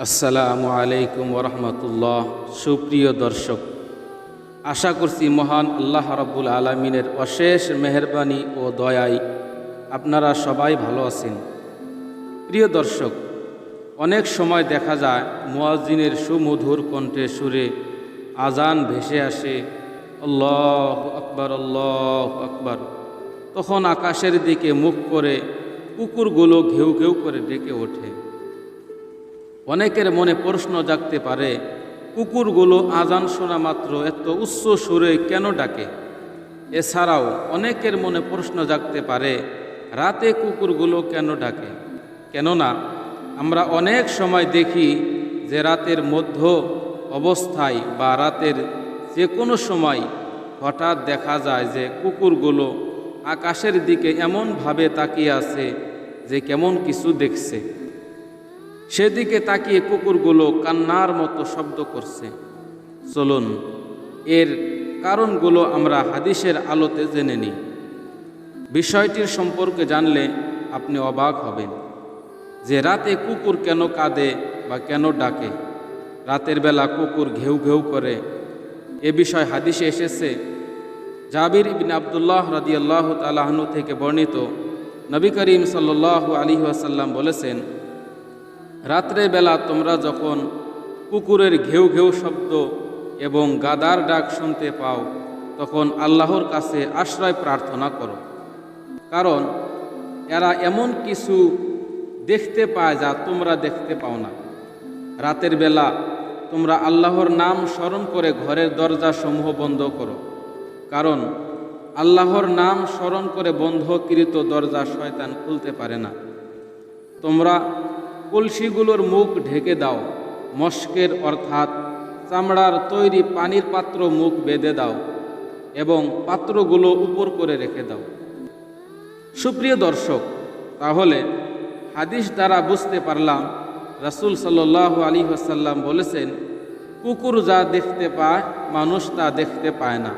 আসসালামু আলাইকুম ওরহমতুল্লাহ। সুপ্রিয় দর্শক, আশা করছি মহান আল্লাহ রাব্বুল আলামিনের অশেষ মেহেরবানি ও দয়ায় আপনারা সবাই ভালো আছেন। প্রিয় দর্শক, অনেক সময় দেখা যায় মুয়াজ্জিনের সুমধুর কণ্ঠে সুরে আজান ভেসে আসে, আল্লাহু আকবার আল্লাহু আকবার। তখন আকাশের দিকে মুখ করে কুকুরগুলো ঘেউ ঘেউ করে ডেকে ওঠে। অনেকের মনে প্রশ্ন জাগতে পারে, কুকুরগুলো আজান শোনা মাত্র এত উচ্চ সুরে কেন ডাকে? এছাড়াও অনেকের মনে প্রশ্ন জাগতে পারে, রাতে কুকুরগুলো কেন ডাকে? কেননা আমরা অনেক সময় দেখি যে রাতের মধ্য অবস্থায় বা রাতের যে কোনো সময় হঠাৎ দেখা যায় যে কুকুরগুলো আকাশের দিকে এমনভাবে তাকিয়ে আছে যে কেমন কিছু দেখছে। সেদিকে তাকিয়ে কুকুরগুলো কান্নার মতো শব্দ করছে। চলুন এর কারণগুলো আমরা হাদিসের আলোতে জেনে নিই। বিষয়টির সম্পর্কে জানলে আপনি অবাক হবেন যে রাতে কুকুর কেন কাঁদে বা কেন ডাকে। রাতের বেলা কুকুর ঘেউ ঘেউ করে এ বিষয় হাদিসে এসেছে। জাবির ইবনে আব্দুল্লাহ রাদিয়াল্লাহু তাআলা আনহু থেকে বর্ণিত, নবী করিম সাল্লাল্লাহু আলাইহি ওয়াসাল্লাম বলেছেন, রাত্রের বেলা তোমরা যখন কুকুরের ঘেউ ঘেউ শব্দ এবং গাদার ডাক শুনতে পাও তখন আল্লাহর কাছে আশ্রয় প্রার্থনা করো, কারণ এরা এমন কিছু দেখতে পায় যা তোমরা দেখতে পাও না। রাতের বেলা তোমরা আল্লাহর নাম স্মরণ করে ঘরের দরজাসমূহ বন্ধ করো, কারণ আল্লাহর নাম স্মরণ করে বন্ধকৃত দরজা শয়তান খুলতে পারে না। তোমরা কলসিগুলোর মুখ ঢেকে দাও, মশকের অর্থাৎ চামড়ার তৈরি পানির পাত্র মুখ বেঁধে দাও এবং পাত্রগুলো উপর করে রেখে দাও। সুপ্রিয় দর্শক, তাহলে হাদিস দ্বারা বুঝতে পারলাম রাসূল সাল্লাল্লাহু আলাইহি ওয়াসাল্লাম বলেছেন, কুকুর যা দেখতে পায় মানুষ তা দেখতে পায় না।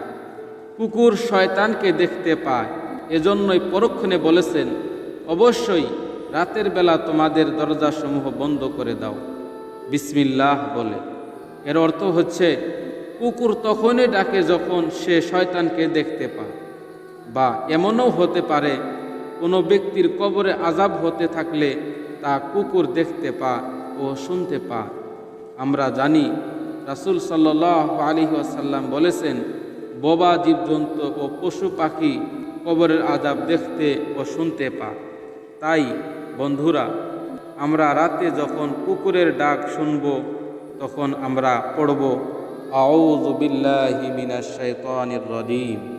কুকুর শয়তানকে দেখতে পায়, এজন্যই পরক্ষণে বলেছেন, অবশ্যই রাতের বেলা তোমাদের দরজাসমূহ বন্ধ করে দাও বিসমিল্লাহ বলে। এর অর্থ হচ্ছে কুকুর তখনই ডাকে যখন সে শয়তানকে দেখতে পায়। বা এমনও হতে পারে কোনো ব্যক্তির কবরে আযাব হতে থাকলে তা কুকুর দেখতে পায় ও শুনতে পায়। আমরা জানি রাসূল সাল্লাল্লাহু আলাইহি ওয়াসাল্লাম বলেছেন, বোবা জীবজন্তু ও পশু পাখি কবরের আযাব দেখতে ও শুনতে পায়। তাই বন্ধুরা, আমরা রাতে যখন কুকুরের ডাক শুনব তখন আমরা পড়ব, আউযু বিল্লাহি মিনাশ শাইতানির রাজিম।